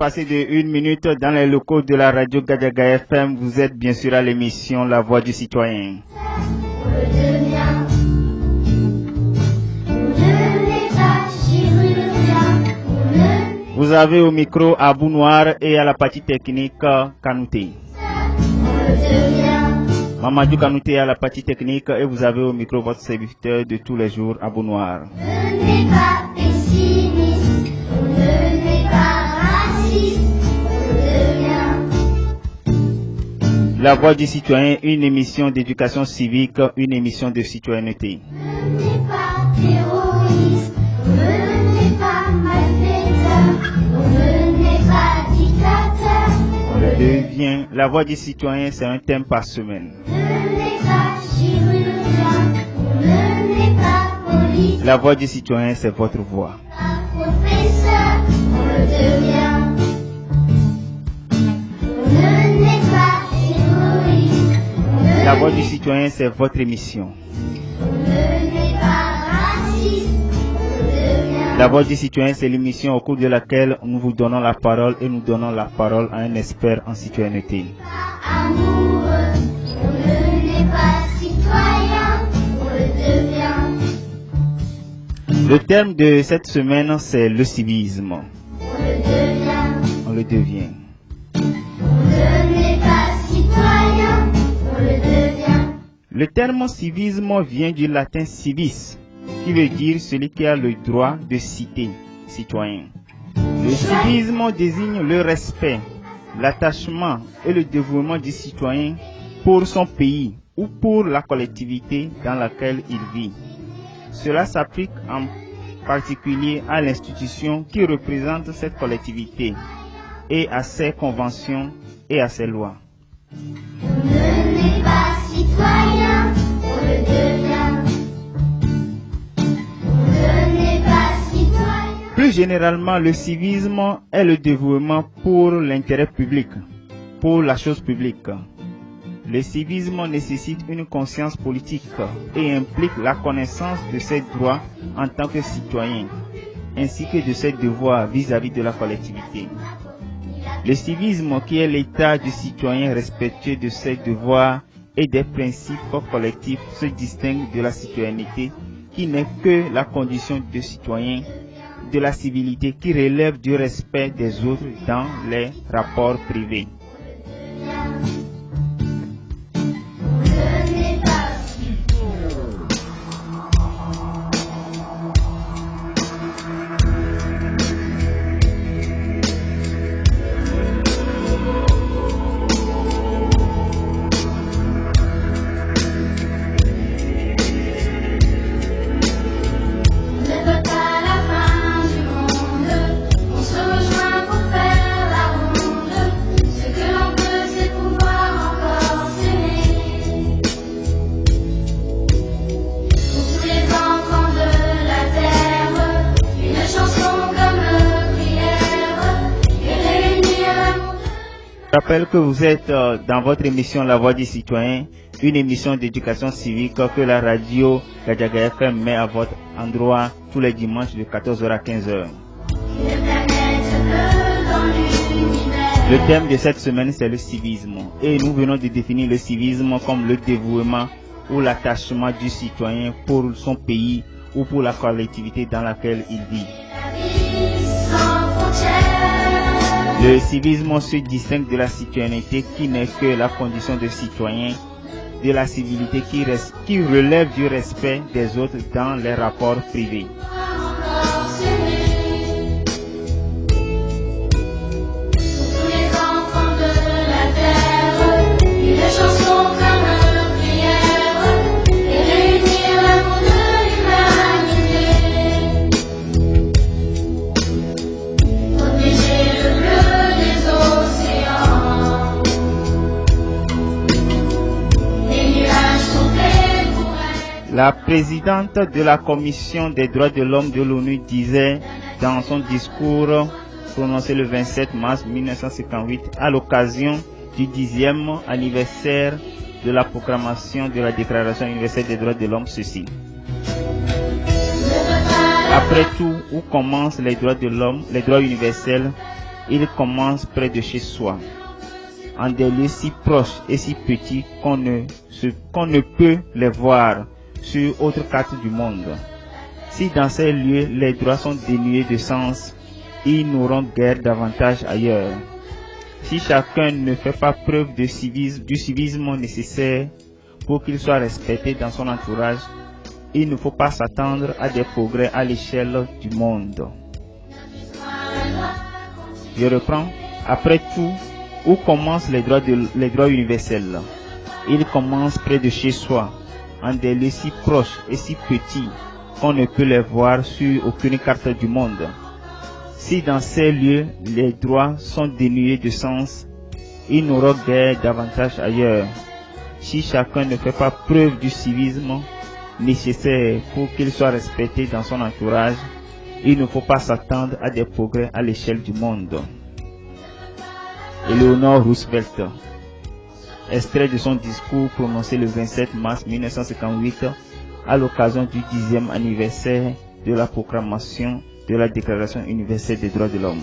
passé de 1 minute dans les locaux de la radio Gadiaga FM. Vous êtes bien sûr à l'émission La Voix du Citoyen. Vous avez au micro Abou Noir et à la partie technique Kanouté. Mamadou Kanouté à la partie technique et vous avez au micro votre serviteur de tous les jours, Abou Noir. On n'est pas pessimiste, on ne n'est pas raciste, on devient. La Voix du Citoyen, une émission d'éducation civique, une émission de citoyenneté. On n'est pas terroriste, on n'est pas malfaiteur, on n'est pas dictateur, On le devient. La Voix du Citoyen, c'est un thème par semaine. on n'est pas chirurgien, on n'est pas police, La Voix du Citoyen, c'est votre voix. pas professeur, on le devient. On n'est pas égoïste, on La Voix du Citoyen, c'est votre émission. n'est pas raciste, on le devient. La Voix du Citoyen, c'est l'émission au cours de laquelle nous vous donnons la parole et nous donnons la parole à un expert en citoyenneté. Amoureux, on n'est pas citoyen, on le devient. Le thème de cette semaine, c'est le civisme. On le devient. On le devient. On n'est pas citoyen, on le devient. Le terme civisme vient du latin civis, qui veut dire celui qui a le droit de citer, citoyen. Le civisme désigne le respect, l'attachement et le dévouement du citoyen pour son pays ou pour la collectivité dans laquelle il vit. Cela s'applique en particulier à l'institution qui représente cette collectivité et à ses conventions et à ses lois. On n'est pas citoyen, on le devient. On n'est pas citoyen. Plus généralement, le civisme est le dévouement pour l'intérêt public, pour la chose publique. Le civisme nécessite une conscience politique et implique la connaissance de ses droits en tant que citoyen, ainsi que de ses devoirs vis-à-vis de la collectivité. Le civisme, qui est l'état du citoyen respectueux de ses devoirs et des principes collectifs, se distingue de la citoyenneté, qui n'est que la condition de citoyen, de la civilité qui relève du respect des autres dans les rapports privés. On n'est pas. On ne veut pas la fin du monde, on se rejoint pour faire la ronde. Ce que l'on veut, c'est pouvoir encore s'aimer. Pour tous les enfants de la terre, une chanson comme prière, et réunir l'amour de Je rappelle que vous êtes dans votre émission La Voix du Citoyen, une émission d'éducation civique que la radio Gadiaga FM met à votre endroit tous les dimanches de 14h à 15h. une planète bleue dans l'univers. Le thème de cette semaine, c'est le civisme. Et nous venons de définir le civisme comme le dévouement ou l'attachement du citoyen pour son pays ou pour la collectivité dans laquelle il vit. La vie sans frontières. Le civisme se distingue de la citoyenneté qui n'est que la condition de citoyen, de la civilité qui relève du respect des autres dans les rapports privés. Encore s'aimer. Pour tous les enfants de la terre, une chanson comme prière, et réunir l'amour de l'humanité. Protéger le bleu des océans. Les nuages sont faits pour être. La présidente de la Commission des droits de l'homme de l'ONU disait dans son discours prononcé le 27 mars 1958 à l'occasion du 10e anniversaire de la proclamation de la Déclaration universelle des droits de l'homme ceci. Après tout, où commencent les droits de l'homme, les droits universels? il commence près de chez soi, en des lieux si proches et si petits qu'on ne peut les voir sur autre carte du monde. Si dans ces lieux les droits sont dénués de sens, ils n'auront guère d'avantage ailleurs. Si chacun ne fait pas preuve du civisme nécessaire pour qu'il soit respecté dans son entourage, il ne faut pas s'attendre à des progrès à l'échelle du monde. Je reprends. Après tout, où commencent les droits universels? Ils commencent près de chez soi, en des lieux si proches et si petits qu'on ne peut les voir sur aucune carte du monde. Si dans ces lieux les droits sont dénués de sens, ils n'auront guère d'avantage ailleurs. Si chacun ne fait pas preuve du civisme nécessaire pour qu'il soit respecté dans son entourage, il ne faut pas s'attendre à des progrès à l'échelle du monde. Eleanor Roosevelt, extrait de son discours prononcé le 27 mars 1958 à l'occasion du 10e anniversaire de la proclamation de la Déclaration universelle des droits de l'homme.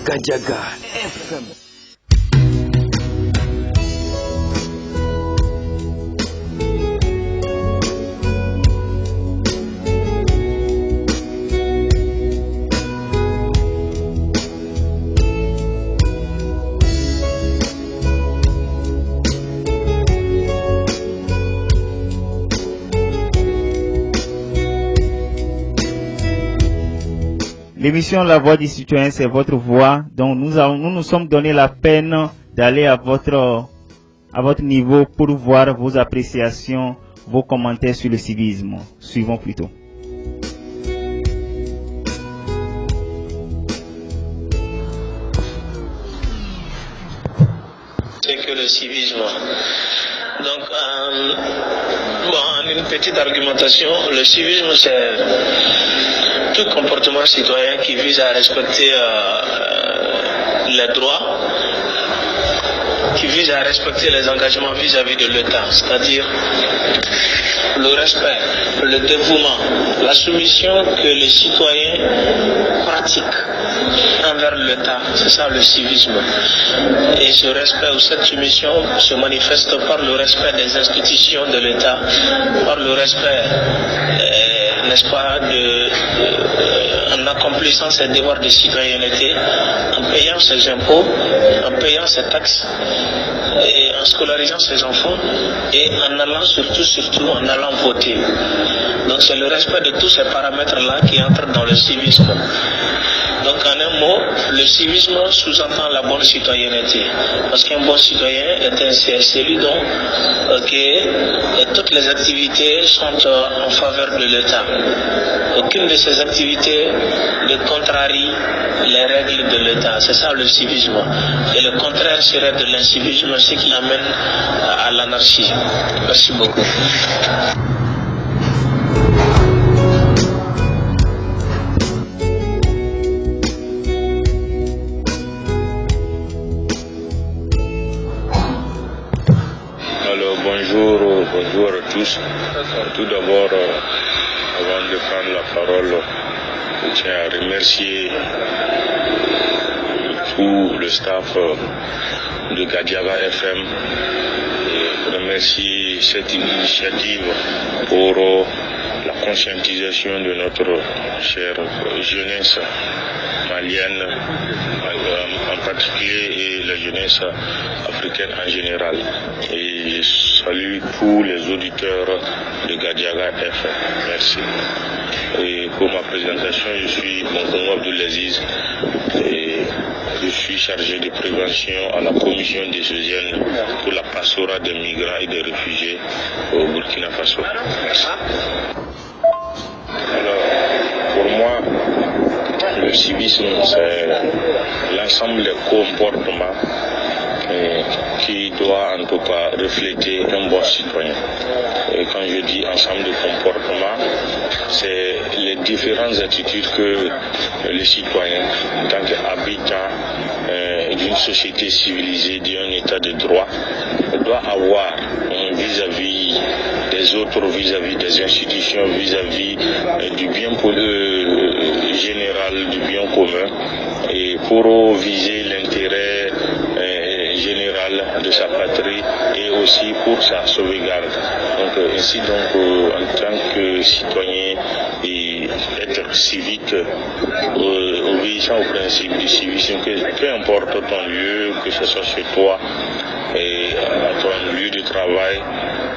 Gadiaga FM. L'émission La Voix du Citoyen, c'est votre voix. Donc nous nous sommes donné la peine d'aller à votre niveau pour voir vos appréciations, vos commentaires sur le civisme. Suivons plutôt. C'est que le civisme. Donc, en une petite argumentation, le civisme, c'est tout comportement citoyen qui vise à respecter les droits, qui vise à respecter les engagements vis-à-vis de l'État, c'est-à-dire le respect, le dévouement, la soumission que les citoyens pratiquent envers l'État, c'est ça le civisme. Et ce respect ou cette soumission se manifeste par le respect des institutions de l'État, par le respect, n'est-ce pas, en accomplissant ses devoirs de citoyenneté, en payant ses impôts, en payant ses taxes, et en scolarisant ses enfants, et en allant surtout en allant voter. Donc c'est le respect de tous ces paramètres-là qui entrent dans le civisme. Donc en un mot, le civisme sous-entend la bonne citoyenneté. Parce qu'un bon citoyen est celui dont toutes les activités sont en faveur de l'État. Aucune de ces activités ne contrarie les règles de l'État. C'est ça le civisme. Et le contraire serait de l'incivisme, ce qui amène à l'anarchie. Merci beaucoup. Bonjour à tous. Tout d'abord, avant de prendre la parole, je tiens à remercier tout le staff de Gadiaga FM et remercier cette initiative pour la conscientisation de notre chère jeunesse malienne en particulier et la jeunesse africaine en général. Et je salue tous les auditeurs de Gadiaga FM. Merci. Et pour ma présentation, je suis Bonkongo Abdoulaziz et je suis chargé de prévention à la commission des jeunes pour la pastorat des migrants et des réfugiés au Burkina Faso. Merci. Alors, pour moi, le civisme, c'est l'ensemble des comportements qui doit en tout cas refléter un bon citoyen. Et quand je dis ensemble de comportements, c'est les différentes attitudes que les citoyens, en tant qu'habitants d'une société civilisée, d'un état de droit, doivent avoir vis-à-vis des autres, vis-à-vis des institutions, vis-à-vis du bien général, du bien commun, et pour viser l'intérêt général de sa patrie et aussi pour sa sauvegarde. Donc ainsi en tant que citoyen et être civique, obéissant au principe du civisme, peu importe ton lieu, que ce soit chez toi et à ton lieu de travail,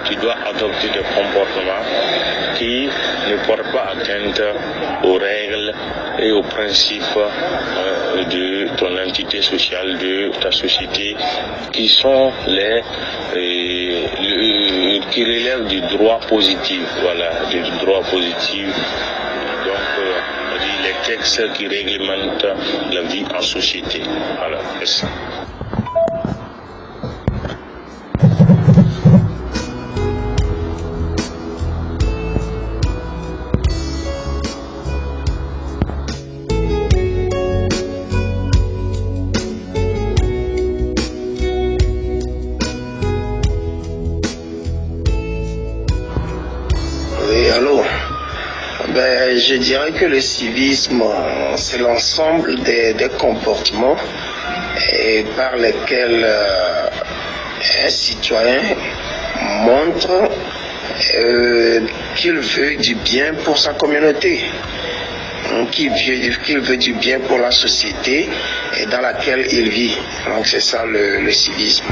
tu dois adopter des comportements qui ne portent pas atteinte aux règles et aux principes de ton entité sociale, de ta société, qui sont qui relèvent du droit positif, voilà, du droit positif. Donc, les textes qui réglementent la vie en société. Voilà, c'est ça. Je dirais que le civisme, c'est l'ensemble des comportements par lesquels un citoyen montre qu'il veut du bien pour sa communauté, qu'il veut du bien pour la société dans laquelle il vit. Donc c'est ça le civisme.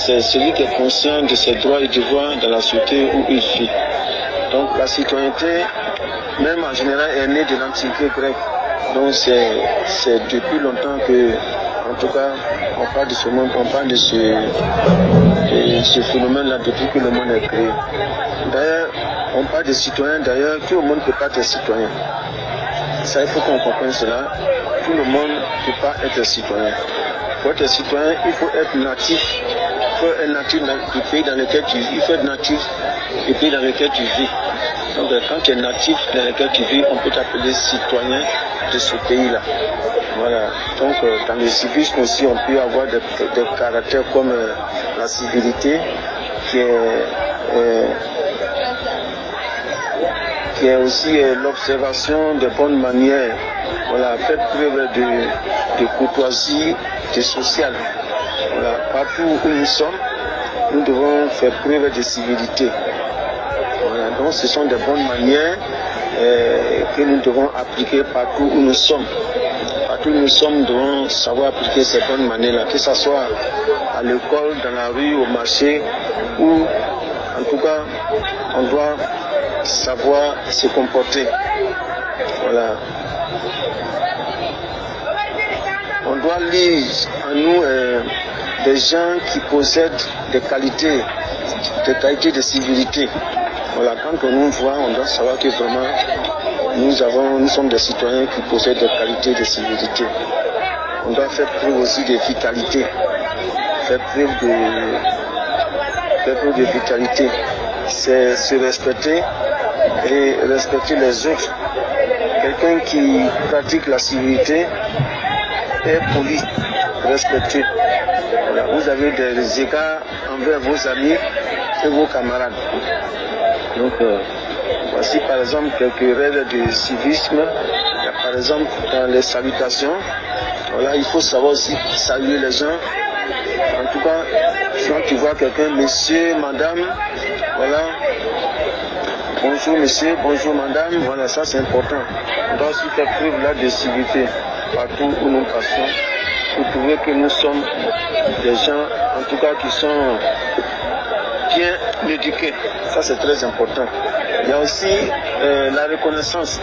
C'est celui qui est conscient de ses droits et devoirs dans la société où il vit. Donc la citoyenneté, même en général, est née de l'Antiquité grecque. Donc c'est depuis longtemps que, en tout cas, on parle de ce monde, on parle de ce phénomène-là depuis que le monde est créé. D'ailleurs, on parle de citoyens, d'ailleurs, tout le monde ne peut pas être citoyen. Ça, il faut qu'on comprenne cela. Tout le monde ne peut pas être citoyen. Pour être citoyen, il faut être natif. Il faut être natif du pays dans lequel tu vis. Il faut être natif du pays dans lequel tu vis. Donc quand tu es natif dans lequel tu vis, on peut t'appeler citoyen de ce pays-là. Voilà. Donc dans le civisme aussi, on peut avoir des caractères comme la civilité, qui est aussi l'observation des bonnes manières. Voilà, faire preuve de courtoisie, de social. Voilà, partout où nous sommes, nous devons faire preuve de civilité. Voilà, donc ce sont des bonnes manières que nous devons appliquer partout où nous sommes. Partout où nous sommes, nous devons savoir appliquer ces bonnes manières-là, que ce soit à l'école, dans la rue, au marché, où en tout cas, on doit savoir se comporter. Voilà. On doit lire en nous des gens qui possèdent des qualités de civilité. Voilà, quand on nous voit, on doit savoir que vraiment nous sommes des citoyens qui possèdent des qualités de civilité. On doit faire preuve aussi de vitalité. Faire preuve de vitalité. C'est se respecter et respecter les autres. Quelqu'un qui pratique la civilité est poli, respecté. Voilà, vous avez des égards envers vos amis et vos camarades. Donc, voici par exemple quelques règles de civisme. Il y a par exemple dans les salutations, voilà, il faut savoir aussi saluer les gens. En tout cas, quand tu vois quelqu'un, monsieur, madame, voilà, bonjour monsieur, bonjour madame, voilà, ça c'est important. On doit aussi faire preuve là de civilité partout où nous passons. Vous trouvez que nous sommes des gens, en tout cas, qui sont bien éduqués. Ça c'est très important. Il y a aussi la reconnaissance.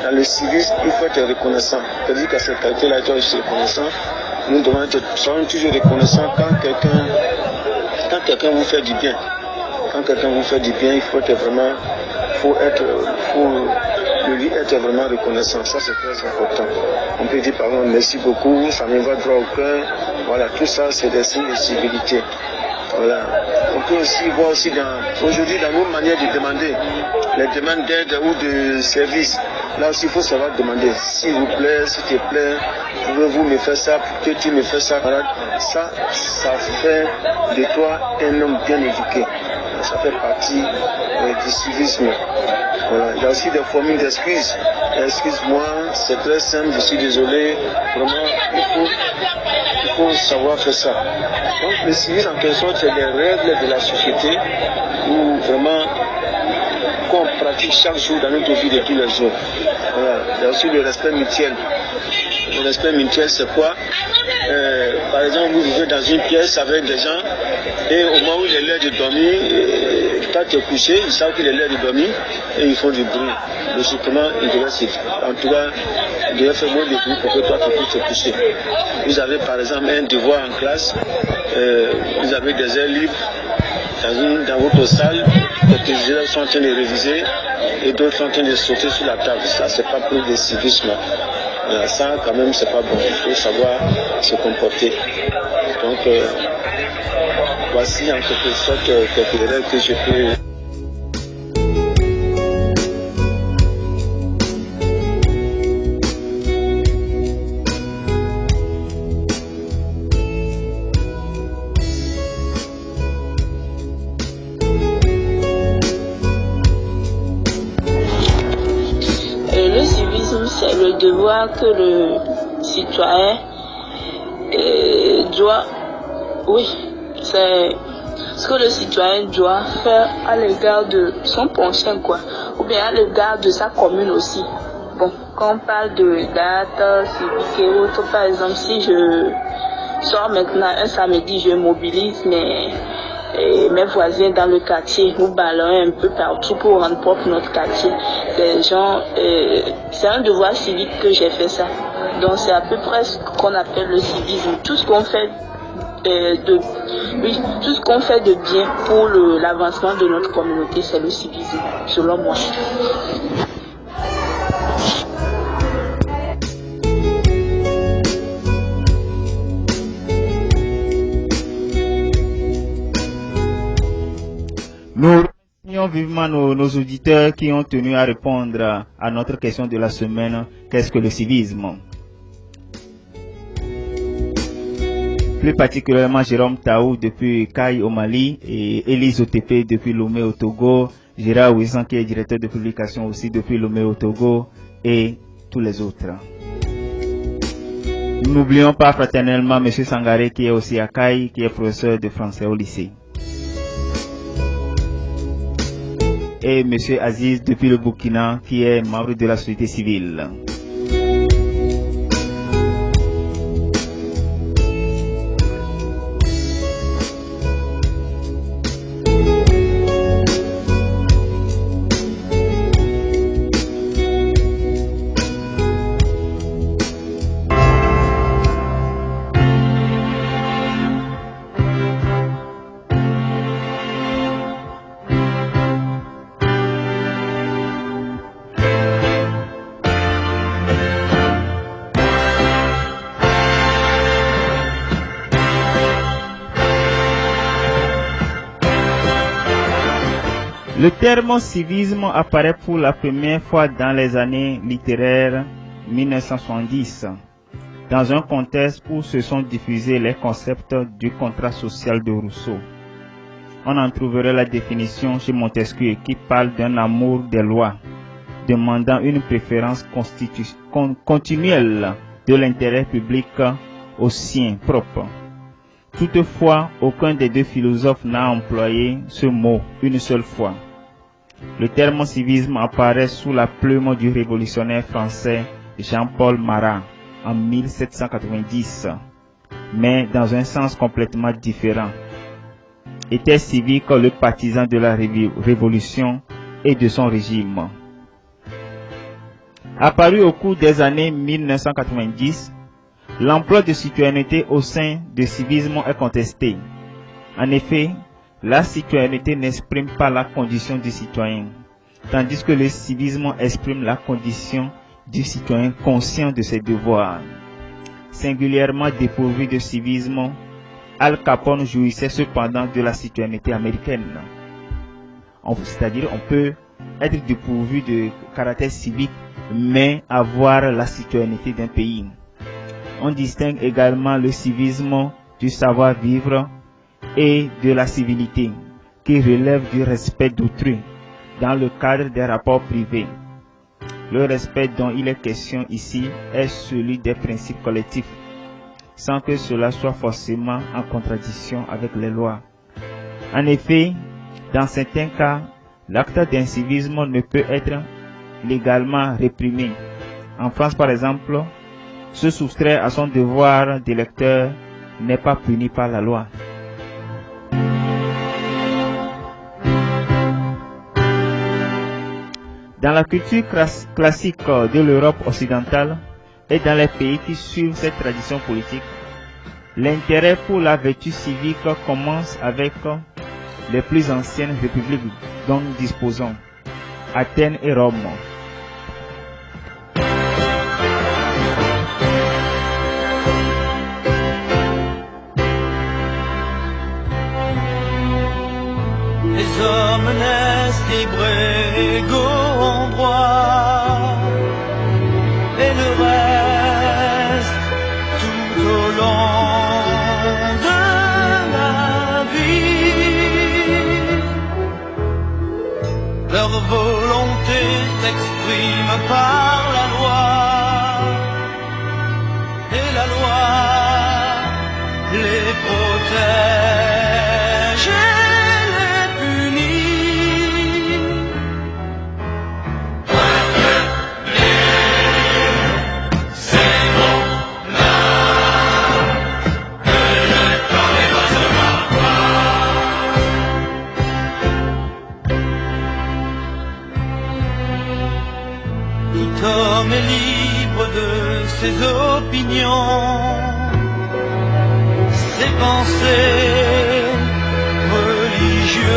Dans le civisme, il faut être reconnaissant. C'est-à-dire qu'à cette qualité-là, il faut être reconnaissant. Nous devons être toujours reconnaissants quand quelqu'un quand quelqu'un vous fait du bien, il faut être vraiment, le lui être vraiment reconnaissant. Ça c'est très important. On peut dire par exemple merci beaucoup, ça me va droit au cœur. Voilà, tout ça c'est des signes de civilité. Voilà. On peut aussi voir aujourd'hui dans nos manières de demander, les demandes d'aide ou de service. Là aussi il faut savoir demander, s'il vous plaît, s'il te plaît, pouvez-vous me faire ça, que tu me fais ça. Voilà. Ça fait de toi un homme bien éduqué. Ça fait partie du civisme. Voilà. Il y a aussi des formules d'excuses. Excuse-moi, c'est très simple, je suis désolé. Vraiment, il faut savoir faire ça. Donc le civisme en quelque sorte, c'est les règles de la société où vraiment qu'on pratique chaque jour dans notre vie de tous les jours. Voilà. Il y a aussi le respect mutuel. Le respect mutuel, c'est quoi? Par exemple, vous vivez dans une pièce avec des gens et au moment où il est l'heure de dormir, toi tu es couché, ils savent qu'il est l'heure de dormir et ils font du bruit. Logiquement, ils devraient en tout cas, ils devraient faire moins de bruit pour que toi tu puisses te coucher. Vous avez par exemple un devoir en classe, vous avez des heures libres dans votre salle, quelques élèves sont en train de réviser et d'autres sont en train de sauter sur la table. Ça, c'est pas plus de civisme. Ça, quand même, c'est pas bon. Il faut savoir se comporter. Donc, voici en quelque sorte quelques règles que je peux. C'est le devoir que le citoyen doit, c'est ce que le citoyen doit faire à l'égard de son prochain, ou bien à l'égard de sa commune aussi. Bon, quand on parle de date civique et autres, par exemple, si je sors maintenant un samedi, je mobilise mes voisins dans le quartier, nous ballons un peu partout pour rendre propre notre quartier. Les gens, c'est un devoir civique que j'ai fait ça. Donc c'est à peu près ce qu'on appelle le civisme. Tout ce qu'on fait tout ce qu'on fait de bien pour l'avancement de notre communauté, c'est le civisme, selon moi. Nous remercions vivement nos auditeurs qui ont tenu à répondre à notre question de la semaine, qu'est-ce que le civisme? Plus particulièrement Jérôme Taou depuis Caille au Mali et Élise Otepe depuis Lomé au Togo, Gérard Ouissan qui est directeur de publication aussi depuis Lomé au Togo et tous les autres. Nous n'oublions pas fraternellement M. Sangaré qui est aussi à Caille, qui est professeur de français au lycée. Et M. Aziz depuis le Burkina qui est membre de la société civile. Le terme civisme apparaît pour la première fois dans les années littéraires 1970, dans un contexte où se sont diffusés les concepts du contrat social de Rousseau. On en trouverait la définition chez Montesquieu qui parle d'un amour des lois, demandant une préférence continuelle de l'intérêt public au sien propre. Toutefois, aucun des deux philosophes n'a employé ce mot une seule fois. Le terme civisme apparaît sous la plume du révolutionnaire français Jean-Paul Marat en 1790, mais dans un sens complètement différent. Était civique le partisan de la révolution et de son régime. Apparu au cours des années 1990, l'emploi de citoyenneté au sein du civisme est contesté. En effet, la citoyenneté n'exprime pas la condition du citoyen, tandis que le civisme exprime la condition du citoyen conscient de ses devoirs. Singulièrement dépourvu de civisme, Al Capone jouissait cependant de la citoyenneté américaine. C'est-à-dire, on peut être dépourvu de caractère civique, mais avoir la citoyenneté d'un pays. On distingue également le civisme du savoir-vivre et de la civilité, qui relève du respect d'autrui dans le cadre des rapports privés. Le respect dont il est question ici est celui des principes collectifs, sans que cela soit forcément en contradiction avec les lois. En effet, dans certains cas, l'acte d'incivisme ne peut être légalement réprimé. En France, par exemple, se soustraire à son devoir d'électeur n'est pas puni par la loi. Dans la culture classique de l'Europe occidentale et dans les pays qui suivent cette tradition politique, l'intérêt pour la vertu civique commence avec les plus anciennes républiques dont nous disposons, Athènes et Rome. Les hommes naissent libres et égaux en droit, et le reste tout au long de la vie. Leur volonté s'exprime par la loi, et la loi les protège. L'homme est libre de ses opinions, ses pensées religieuses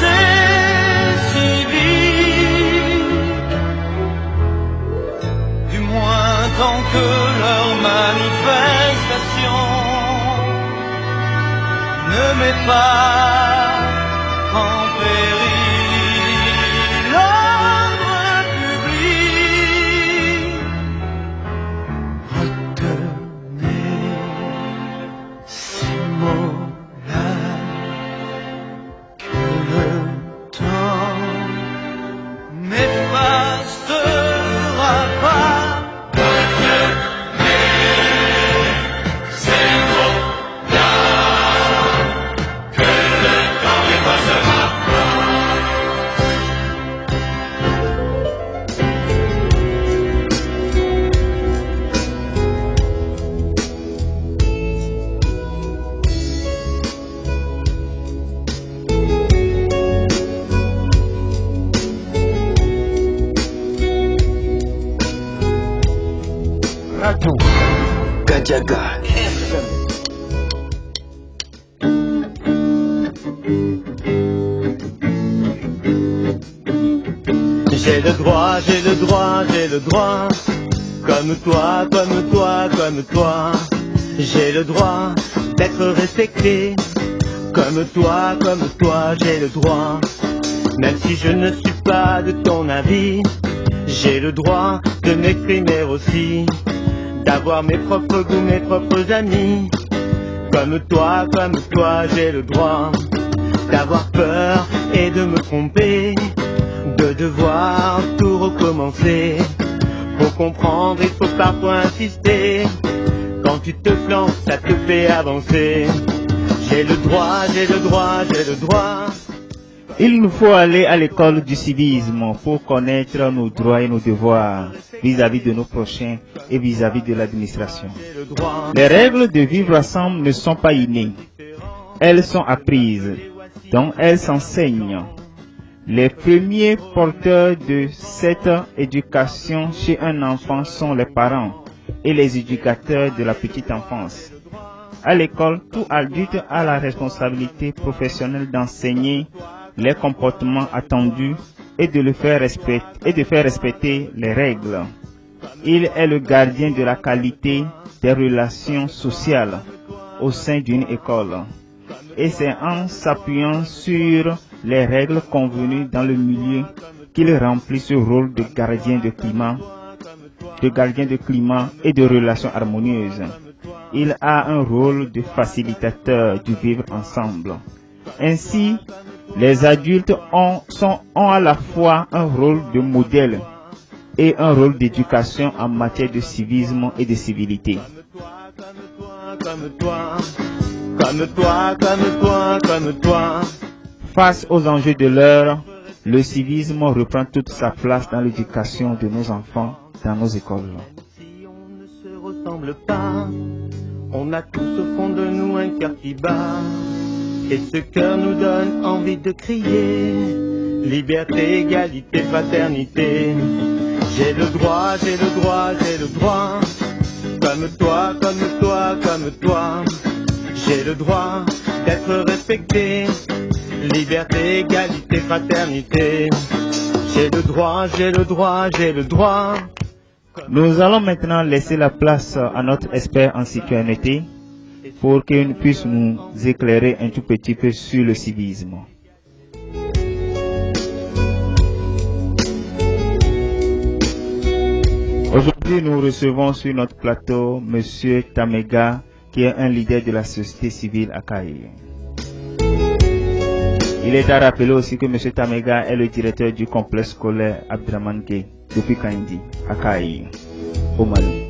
et civiques, du moins tant que leur manifestation ne met pas en péril Gadiaga FM. J'ai le droit, j'ai le droit, j'ai le droit, comme toi, comme toi, comme toi. J'ai le droit d'être respecté, comme toi, j'ai le droit. Même si je ne suis pas de ton avis, j'ai le droit de m'exprimer aussi, d'avoir mes propres goûts, mes propres amis. Comme toi, j'ai le droit d'avoir peur et de me tromper, de devoir tout recommencer. Pour comprendre, il faut parfois insister. Quand tu te plantes, ça te fait avancer. J'ai le droit, j'ai le droit, j'ai le droit. Il nous faut aller à l'école du civisme pour connaître nos droits et nos devoirs vis-à-vis de nos prochains et vis-à-vis de l'administration. Les règles de vivre ensemble ne sont pas innées. Elles sont apprises, donc elles s'enseignent. Les premiers porteurs de cette éducation chez un enfant sont les parents et les éducateurs de la petite enfance. À l'école, tout adulte a la responsabilité professionnelle d'enseigner les comportements attendus et de faire respecter les règles. Il est le gardien de la qualité des relations sociales au sein d'une école. Et c'est en s'appuyant sur les règles convenues dans le milieu qu'il remplit ce rôle de gardien de climat et de relations harmonieuses. Il a un rôle de facilitateur du vivre ensemble. Ainsi, les adultes ont à la fois un rôle de modèle et un rôle d'éducation en matière de civisme et de civilité. Comme toi. Face aux enjeux de l'heure, le civisme reprend toute sa place dans l'éducation de nos enfants dans nos écoles. Si on ne se ressemble pas, on a tous au fond de nous un cœur qui bat. Et ce cœur nous donne envie de crier liberté, égalité, fraternité. J'ai le droit, j'ai le droit, j'ai le droit. Comme toi, comme toi, comme toi. J'ai le droit d'être respecté. Liberté, égalité, fraternité. J'ai le droit, j'ai le droit, j'ai le droit. Nous allons maintenant laisser la place à notre expert en citoyenneté pour qu'il puisse nous éclairer un tout petit peu sur le civisme. Aujourd'hui, nous recevons sur notre plateau M. Tamega, qui est un leader de la société civile à Kaï. Il est à rappeler aussi que M. Tamega est le directeur du complexe scolaire Abdraman Gueye depuis Kandi, à Kaï, au Mali.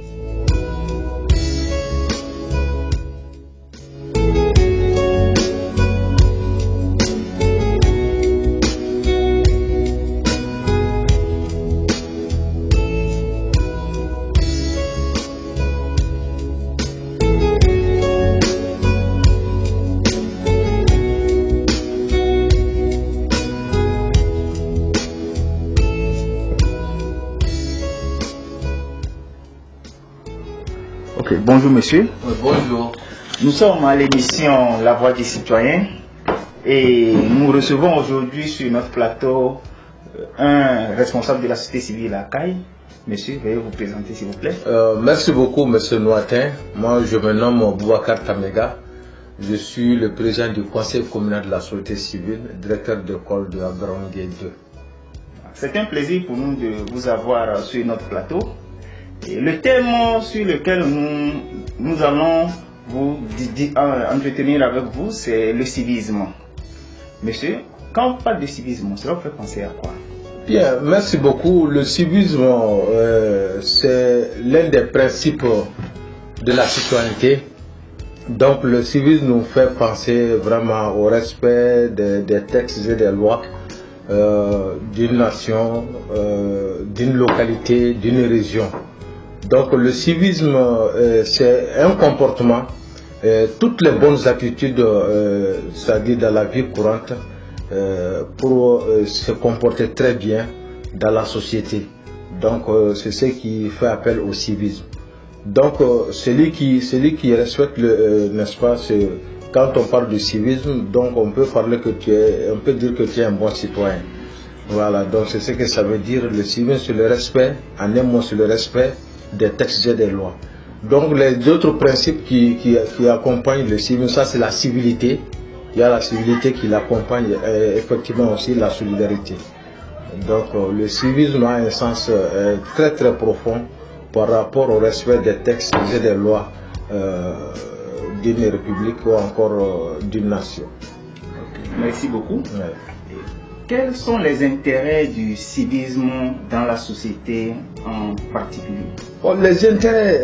Bonjour monsieur. Bonjour. Nous sommes à l'émission La Voix des Citoyens et nous recevons aujourd'hui sur notre plateau un responsable de la société civile à Kaï. Monsieur, veuillez vous présenter s'il vous plaît. Merci beaucoup monsieur Noatin. Moi je me nomme Boubacar Tamega. Je suis le président du conseil communal de la société civile, directeur d'école de Abdraman Gueye 2. C'est un plaisir pour nous de vous avoir sur notre plateau. Et le thème sur lequel nous allons vous entretenir avec vous, c'est le civisme. Monsieur, quand on parle de civisme, cela vous fait penser à quoi? Bien, merci beaucoup. Le civisme, c'est l'un des principes de la citoyenneté. Donc le civisme nous fait penser vraiment au respect des textes et des lois d'une nation, d'une localité, d'une région. Donc le civisme, c'est un comportement, toutes les bonnes attitudes, c'est-à-dire dans la vie courante, pour se comporter très bien dans la société. Donc c'est ce qui fait appel au civisme. Donc celui qui respecte, n'est-ce pas, quand on parle de civisme, donc on peut dire que tu es un bon citoyen. Voilà, donc c'est ce que ça veut dire. Le civisme, c'est le respect, en un mot, c'est le respect des textes et des lois. Donc les autres principes qui accompagnent le civisme, ça c'est la civilité. Il y a la civilité qui l'accompagne et effectivement aussi la solidarité. Donc le civisme a un sens très très profond par rapport au respect des textes et des lois d'une république ou encore d'une nation. Okay. Merci beaucoup. Ouais. Quels sont les intérêts du civisme dans la société en particulier? Bon, les intérêts,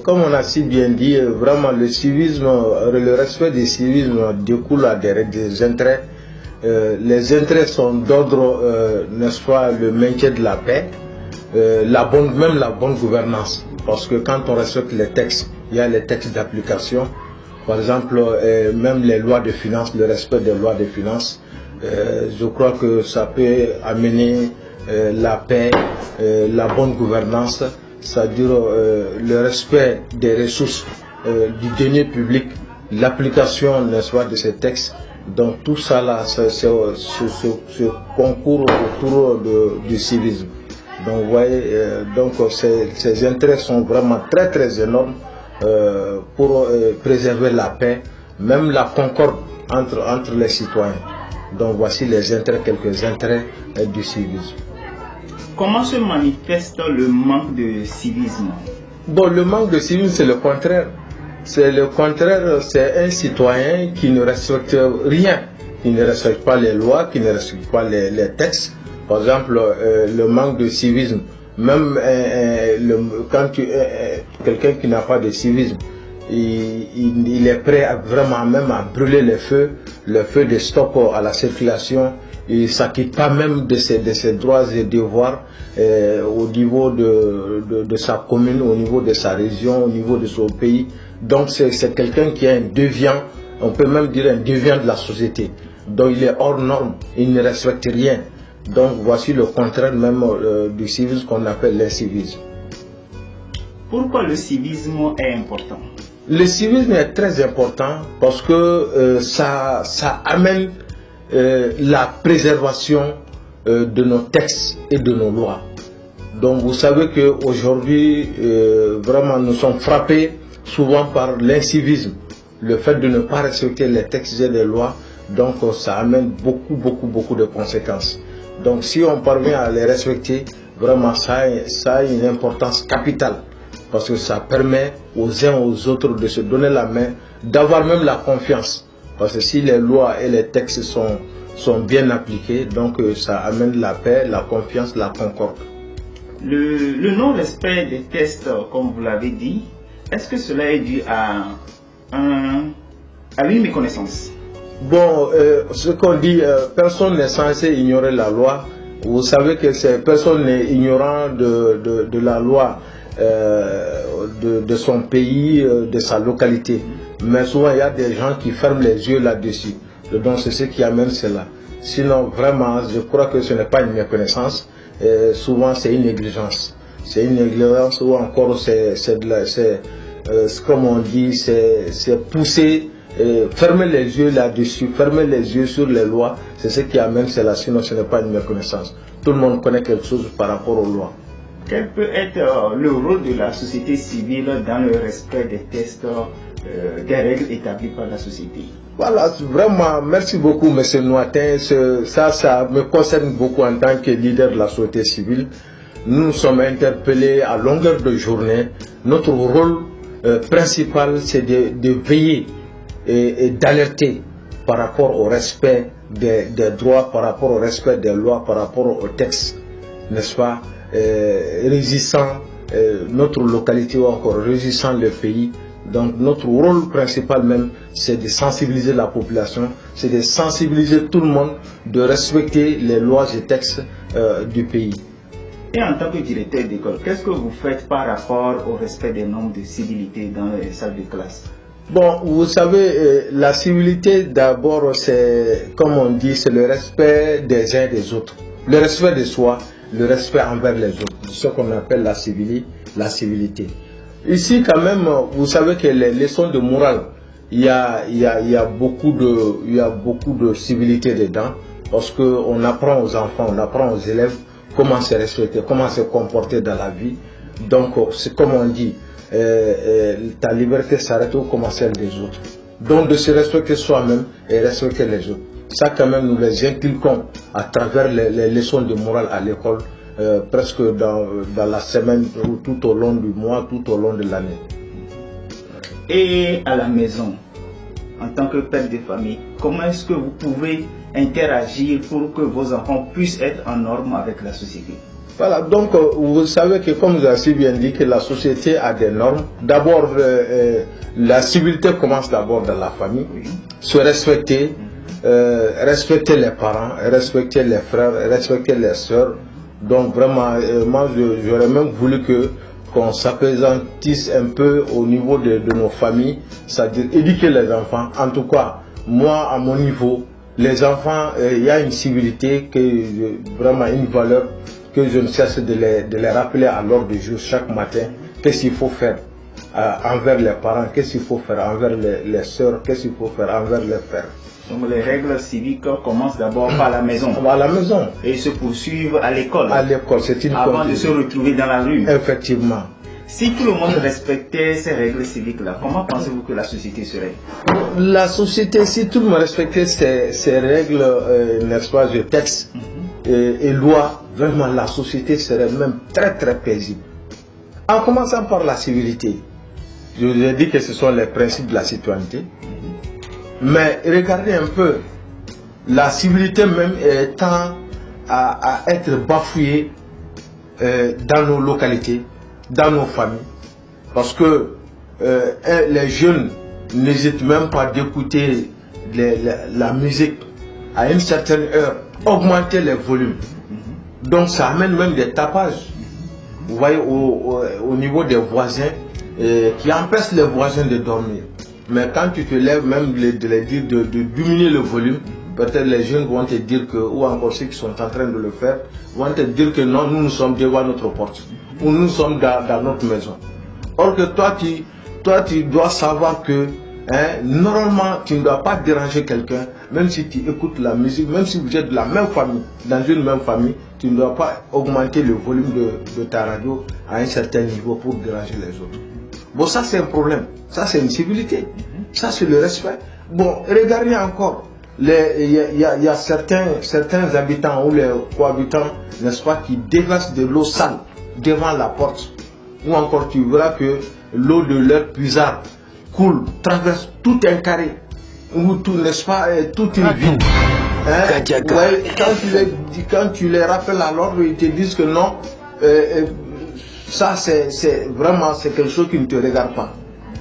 comme on a si bien dit, vraiment le civisme, le respect du civisme découle à des intérêts. Les intérêts sont d'ordre, n'est-ce pas, le maintien de la paix, même la bonne gouvernance. Parce que quand on respecte les textes, il y a les textes d'application. Par exemple, même les lois de finances, le respect des lois de finances. Je crois que ça peut amener la paix, la bonne gouvernance, c'est-à-dire le respect des ressources du denier public l'application, n'est-ce pas, de ces textes. Donc tout ça là, ce concours autour du civisme. Donc vous voyez, ces intérêts sont vraiment très très énormes pour préserver la paix, même la concorde entre les citoyens. Donc voici les intérêts, quelques intérêts du civisme. Comment se manifeste le manque de civisme? Bon, le manque de civisme, c'est le contraire. C'est le contraire, c'est un citoyen qui ne respecte rien, qui ne respecte pas les lois, qui ne respecte pas les textes. Par exemple, le manque de civisme, même quand quelqu'un qui n'a pas de civisme, il est prêt vraiment même à brûler les feux de stop à la circulation. Il ne s'acquitte pas même de ses droits et devoirs au niveau de sa commune, au niveau de sa région, au niveau de son pays. Donc c'est quelqu'un qui est un déviant, on peut même dire un déviant de la société. Donc il est hors norme, il ne respecte rien. Donc voici le contraire même du civisme qu'on appelle l'incivisme. Pourquoi le civisme est important? Le civisme est très important parce que ça amène la préservation de nos textes et de nos lois. Donc vous savez qu'aujourd'hui, vraiment nous sommes frappés souvent par l'incivisme, le fait de ne pas respecter les textes et les lois. Donc ça amène beaucoup de conséquences. Donc si on parvient à les respecter, vraiment ça a une importance capitale, parce que ça permet aux uns aux autres de se donner la main, d'avoir même la confiance. Parce que si les lois et les textes sont bien appliqués, donc ça amène la paix, la confiance, la concorde. Le non-respect des tests, comme vous l'avez dit, est-ce que cela est dû à une méconnaissance? Bon, ce qu'on dit, personne n'est censé ignorer la loi. Vous savez que personne n'est ignorant de la loi de son pays, de sa localité. Mais souvent, il y a des gens qui ferment les yeux là-dessus. Donc, c'est ce qui amène cela. Sinon, vraiment, je crois que ce n'est pas une méconnaissance. Souvent, c'est une négligence. C'est une négligence ou encore, comme on dit, c'est pousser, fermer les yeux là-dessus, fermer les yeux sur les lois. C'est ce qui amène cela. Sinon, ce n'est pas une méconnaissance. Tout le monde connaît quelque chose par rapport aux lois. Quel peut être le rôle de la société civile dans le respect des tests, des règles établies par la société? Voilà, vraiment, merci beaucoup, M. Noatin. Ça me concerne beaucoup en tant que leader de la société civile. Nous sommes interpellés à longueur de journée. Notre rôle principal, c'est de veiller et d'alerter par rapport au respect des droits, par rapport au respect des lois, par rapport aux textes, n'est-ce pas? Régissant notre localité ou encore régissant le pays. Donc notre rôle principal même, c'est de sensibiliser la population, c'est de sensibiliser tout le monde, de respecter les lois et textes du pays. Et en tant que directeur d'école, qu'est-ce que vous faites par rapport au respect des normes de civilité dans les salles de classe? Bon, vous savez, la civilité d'abord, c'est, comme on dit, c'est le respect des uns et des autres. Le respect de soi, le respect envers les autres, ce qu'on appelle la civilité. Ici, quand même, vous savez que les leçons de morale, il y a beaucoup de civilité dedans, parce qu'on apprend aux enfants, on apprend aux élèves comment se respecter, comment se comporter dans la vie. Donc, c'est comme on dit, ta liberté s'arrête au comment celle des autres. Donc, de se respecter soi-même et respecter les autres. Ça, quand même, nous les inculquons à travers les leçons de morale à l'école, presque dans la semaine, tout au long du mois, tout au long de l'année. Et à la maison, en tant que père de famille, comment est-ce que vous pouvez interagir pour que vos enfants puissent être en norme avec la société? Voilà, donc vous savez que comme vous avez si bien dit que la société a des normes. D'abord, la civilité commence d'abord dans la famille. Oui. Se respecter, respecter les parents, respecter les frères, respecter les sœurs. Donc vraiment, moi j'aurais même voulu qu'on s'apaisantisse un peu au niveau de nos familles, c'est-à-dire éduquer les enfants. En tout cas, moi à mon niveau, les enfants, il y a une civilité, vraiment une valeur que je ne cesse de les rappeler à l'ordre du jour chaque matin. Qu'est-ce qu'il faut faire? envers les parents, qu'est-ce qu'il faut faire envers les sœurs, qu'est-ce qu'il faut faire envers les frères. Donc les règles civiques commencent d'abord par la maison. À la maison. Et se poursuivent à l'école. À l'école, c'est une avant de se retrouver dans la rue. Effectivement. Si tout le monde respectait ces règles civiques-là, comment pensez-vous que la société serait? La société, si tout le monde respectait ces règles, n'est-ce pas, de textes et lois, vraiment la société serait même très très paisible. En commençant par la civilité, je vous ai dit que ce sont les principes de la citoyenneté, mais regardez un peu, la civilité même tend à être bafouée dans nos localités, dans nos familles, parce que les jeunes n'hésitent même pas d'écouter la musique à une certaine heure, augmenter les volumes. Donc ça amène même des tapages, vous voyez, au niveau des voisins, qui empêchent les voisins de dormir. Mais quand tu te lèves même de les dire de diminuer le volume, peut-être les jeunes vont te dire que, ou encore ceux qui sont en train de le faire, vont te dire que non, nous sommes devant notre porte, ou nous sommes dans notre maison. Or que toi tu dois savoir que normalement tu ne dois pas déranger quelqu'un, même si tu écoutes la musique, même si vous êtes de la même famille, dans une même famille, tu ne dois pas augmenter le volume de ta radio à un certain niveau pour déranger les autres. Bon, ça c'est un problème, ça c'est une civilité, ça c'est le respect. Bon, regardez encore, il y a certains habitants ou les cohabitants, n'est-ce pas, qui déversent de l'eau sale devant la porte. Ou encore tu verras que l'eau de leur puisard coule, traverse tout un carré, ou tout, n'est-ce pas, toute une ville. Ouais, quand tu les rappelles à l'ordre, ils te disent que non, ça c'est vraiment quelque chose qui ne te regarde pas.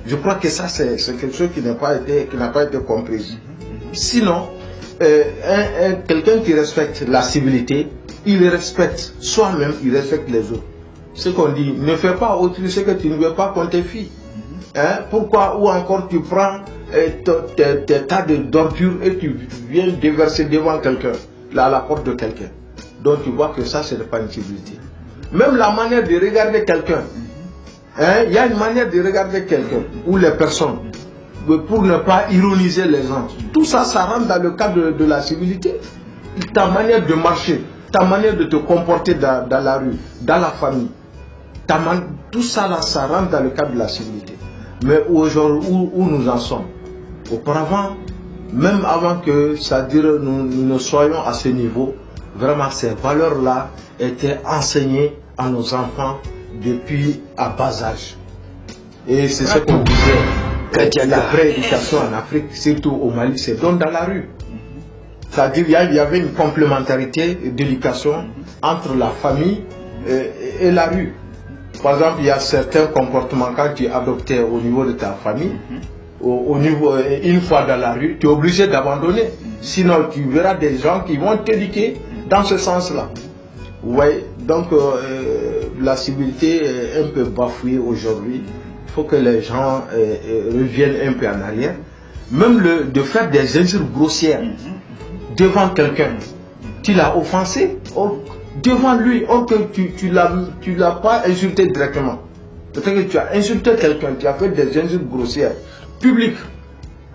Je crois que ça c'est quelque chose qui n'a pas été compris. Sinon, quelqu'un qui respecte la civilité, il respecte soi-même, il respecte les autres. Ce qu'on dit, ne fais pas autrui ce que tu ne veux pas qu'on te fie. Pourquoi? Ou encore tu prends tes tas d'ordures et tu viens déverser devant quelqu'un, à la porte de quelqu'un. Donc tu vois que ça, ce n'est pas une civilité. Même la manière de regarder quelqu'un, il y a une manière de regarder quelqu'un ou les personnes pour ne pas ironiser les gens. Tout ça, ça rentre dans le cadre de la civilité. Ta manière de marcher, ta manière de te comporter dans la rue, dans la famille, tout ça là, ça rentre dans le cadre de la civilité. Mais aujourd'hui, où nous en sommes, auparavant, même avant que, c'est-à-dire nous ne soyons à ce niveau, vraiment ces valeurs-là étaient enseignées à nos enfants depuis à bas âge. Et c'est ce qu'on disait, la prééducation en Afrique, surtout au Mali, c'est donc dans la rue. C'est-à-dire qu'il y avait une complémentarité d'éducation entre la famille et la rue. Par exemple, il y a certains comportements quand tu adoptais au niveau de ta famille, au niveau, une fois dans la rue, tu es obligé d'abandonner. Sinon, tu verras des gens qui vont t'éduquer dans ce sens-là. Ouais, donc la civilité est un peu bafouée aujourd'hui. Il faut que les gens reviennent un peu en arrière. Même de faire des insultes grossières devant quelqu'un. Tu l'as offensé devant lui, or que tu l'as pas insulté directement. Peut-être que tu as insulté quelqu'un, tu as fait des insultes grossières publiques,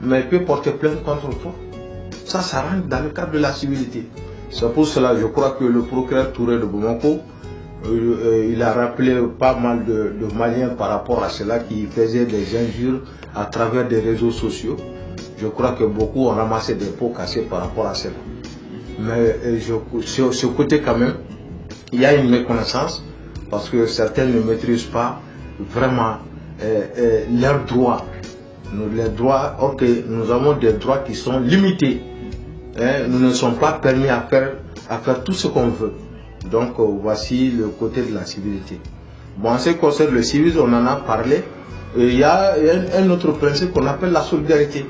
mais il peut porter plainte contre toi. Ça rentre dans le cadre de la civilité. C'est pour cela, je crois que le procureur Touré de Bamako, il a rappelé pas mal de Maliens par rapport à cela qui faisaient des injures à travers des réseaux sociaux. Je crois que beaucoup ont ramassé des pots cassés par rapport à cela. Mais sur ce côté quand même, il y a une méconnaissance parce que certains ne maîtrisent pas vraiment leurs droits. Les droits, ok, nous avons des droits qui sont limités. Nous ne sommes pas permis à faire tout ce qu'on veut. Donc voici le côté de la civilité. Bon, en ce qui concerne le civisme, on en a parlé. Il y a un autre principe qu'on appelle la solidarité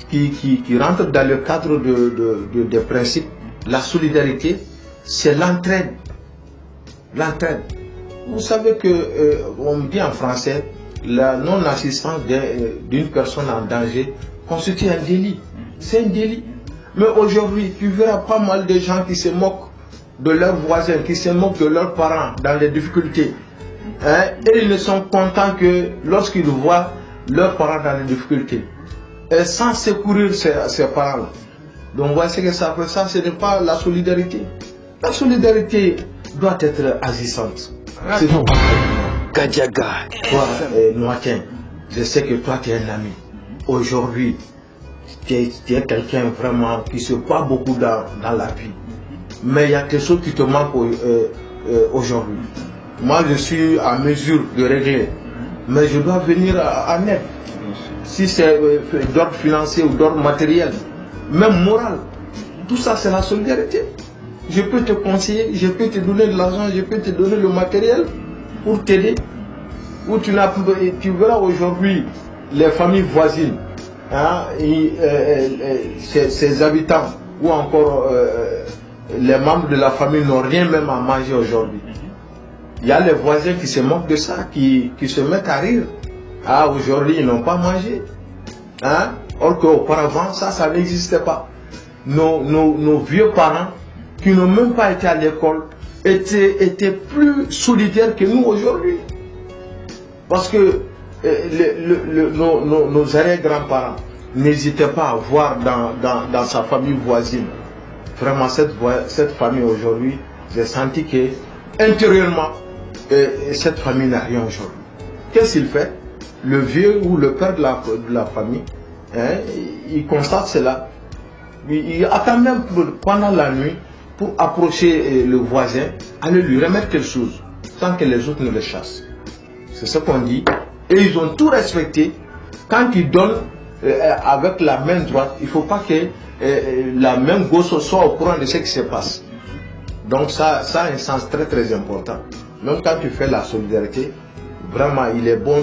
qui rentre dans le cadre des principes. La solidarité, c'est l'entraide. L'entraide. Vous savez que, on dit en français, la non-assistance d'une personne en danger constitue un délit. C'est un délit. Mais aujourd'hui, tu verras pas mal de gens qui se moquent de leurs voisins, qui se moquent de leurs parents dans les difficultés. et ils ne sont contents que lorsqu'ils voient leurs parents dans les difficultés. Et sans secourir ces parents-là. Donc, vous voyez ce que ça fait, ça, ce n'est pas la solidarité. La solidarité doit être agissante. C'est tout. Gadiaga. Toi, Noatin, je sais que toi, tu es un ami. Aujourd'hui, tu es quelqu'un vraiment qui se bat beaucoup dans la vie. Mais il y a quelque chose qui te manque aujourd'hui. Moi, je suis en mesure de régler, mais je dois venir en aide. Si c'est d'ordre financier ou d'ordre matériel, même moral, tout ça c'est la solidarité. Je peux te conseiller, je peux te donner de l'argent, je peux te donner le matériel pour t'aider. Ou tu verras aujourd'hui les familles voisines, ces habitants ou encore les membres de la famille n'ont rien même à manger aujourd'hui. Il y a les voisins qui se moquent de ça, qui se mettent à rire. Ah, aujourd'hui, ils n'ont pas mangé. Or qu'auparavant, ça n'existait pas. Nos vieux parents, qui n'ont même pas été à l'école, étaient plus solidaires que nous aujourd'hui. Parce que nos arrière-grands-parents n'hésitaient pas à voir dans sa famille voisine. Vraiment, cette famille aujourd'hui, j'ai senti que intérieurement, cette famille n'a rien aujourd'hui. Qu'est-ce qu'il fait? Le vieux ou le père de la famille, il constate cela. Il attend même pendant la nuit pour approcher le voisin, aller lui remettre quelque chose, sans que les autres ne le chassent. C'est ce qu'on dit. Et ils ont tout respecté. Quand ils donnent avec la main droite, il ne faut pas que la main gauche soit au courant de ce qui se passe. Donc ça a un sens très très important. Même quand tu fais la solidarité, vraiment il est bon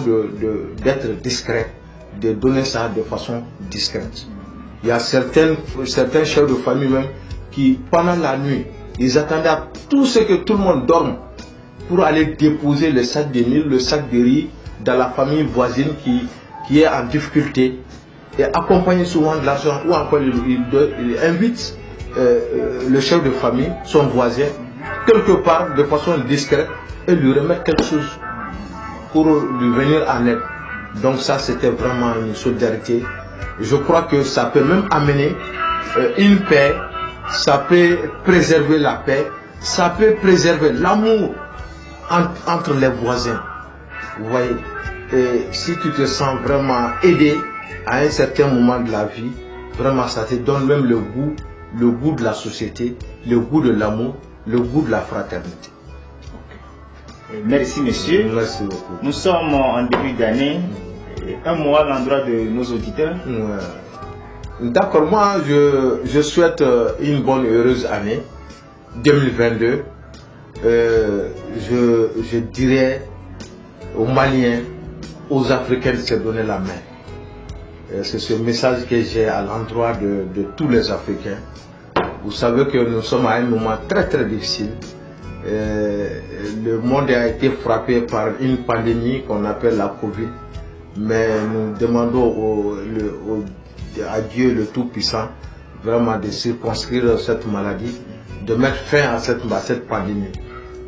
d'être discret, de donner ça de façon discrète. Il y a certains chefs de famille même qui pendant la nuit, ils attendaient à tout ce que tout le monde dorme pour aller déposer le sac de mil, le sac de riz dans la famille voisine qui est en difficulté et accompagner souvent de l'argent ou encore il invite le chef de famille, son voisin, quelque part de façon discrète et lui remettre quelque chose pour lui venir en aide. Donc ça c'était vraiment une solidarité. Je crois que ça peut même amener une paix, ça peut préserver la paix, ça peut préserver l'amour entre les voisins. Vous voyez, et si tu te sens vraiment aidé à un certain moment de la vie, vraiment ça te donne même le goût de la société, le goût de l'amour, le goût de la fraternité. Merci monsieur. Merci beaucoup. Nous sommes en début d'année. Un mot à l'endroit de nos auditeurs. D'accord, moi je souhaite une bonne heureuse année 2022. Je dirais aux Maliens, aux Africains de se donner la main. C'est ce message que j'ai à l'endroit de tous les Africains. Vous savez que nous sommes à un moment très très difficile. Le monde a été frappé par une pandémie qu'on appelle la Covid. Mais nous demandons à Dieu le Tout-Puissant vraiment de circonscrire cette maladie, de mettre fin à cette pandémie.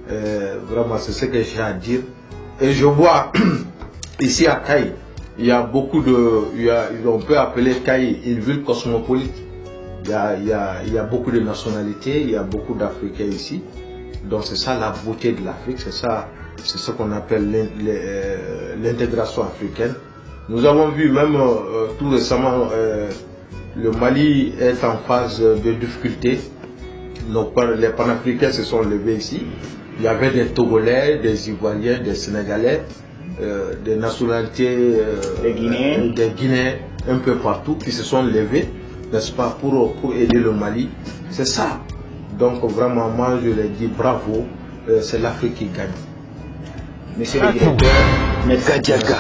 Vraiment, c'est ce que j'ai à dire. Et je vois ici à Caille, il y a beaucoup on peut appeler Caille une ville cosmopolite. Il y a beaucoup de nationalités, il y a beaucoup d'Africains ici. Donc c'est ça la beauté de l'Afrique, c'est ce qu'on appelle l'intégration africaine. Nous avons vu même tout récemment le Mali est en phase de difficulté. Les panafricains se sont levés ici. Il y avait des Togolais, des Ivoiriens, des Sénégalais, des nationalités des Guinéens un peu partout qui se sont levés, n'est-ce pas, pour aider le Mali. C'est ça. Donc vraiment, moi je leur dis bravo, c'est l'Afrique qui gagne. Monsieur le directeur, Gadiaga.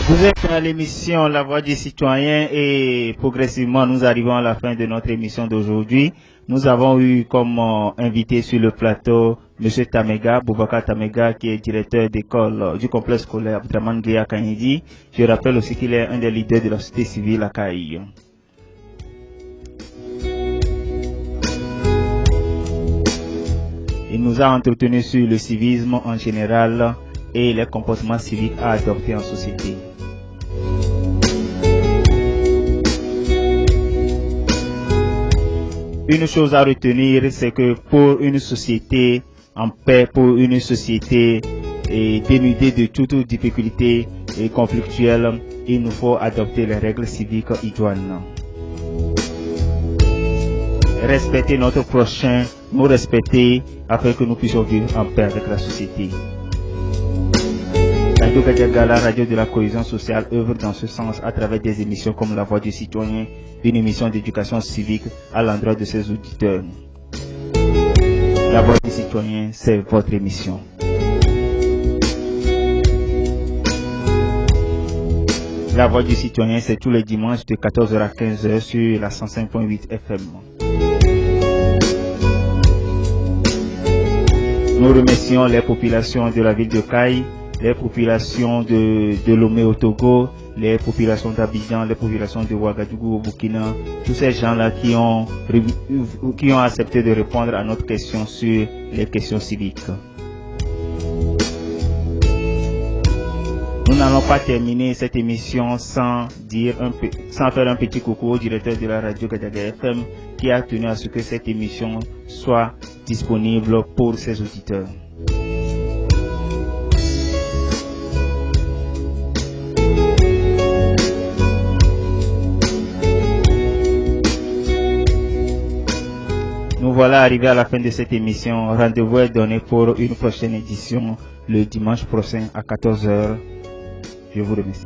Vous êtes à l'émission La Voix du Citoyen et progressivement nous arrivons à la fin de notre émission d'aujourd'hui. Nous avons eu comme invité sur le plateau M. Tamega, Boubacar Tamega, qui est directeur d'école du complexe scolaire Abdraman Guéa Kanyedi. Je rappelle aussi qu'il est un des leaders de la société civile à Kaï. Il nous a entretenu sur le civisme en général et les comportements civiques à adopter en société. Une chose à retenir, c'est que pour une société en paix, pour une société dénudée de toute difficulté et conflictuelle, il nous faut adopter les règles civiques idoines. Respecter notre prochain, nous respecter afin que nous puissions vivre en paix avec la société. Radio Gadiaga, la radio de la cohésion sociale, œuvre dans ce sens à travers des émissions comme La Voix du Citoyen, une émission d'éducation civique à l'endroit de ses auditeurs. La Voix du Citoyen, c'est votre émission. La Voix du Citoyen, c'est tous les dimanches de 14h à 15h sur la 105.8 FM. Nous remercions les populations de la ville de Kaï, les populations de Lomé au Togo, les populations d'Abidjan, les populations de Ouagadougou au Burkina, tous ces gens-là qui ont accepté de répondre à notre question sur les questions civiques. Nous n'allons pas terminer cette émission sans faire un petit coucou au directeur de la radio Gadiaga FM qui a tenu à ce que cette émission soit disponible pour ses auditeurs. Nous voilà arrivés à la fin de cette émission. Rendez-vous est donné pour une prochaine édition le dimanche prochain à 14h. Je vous remercie.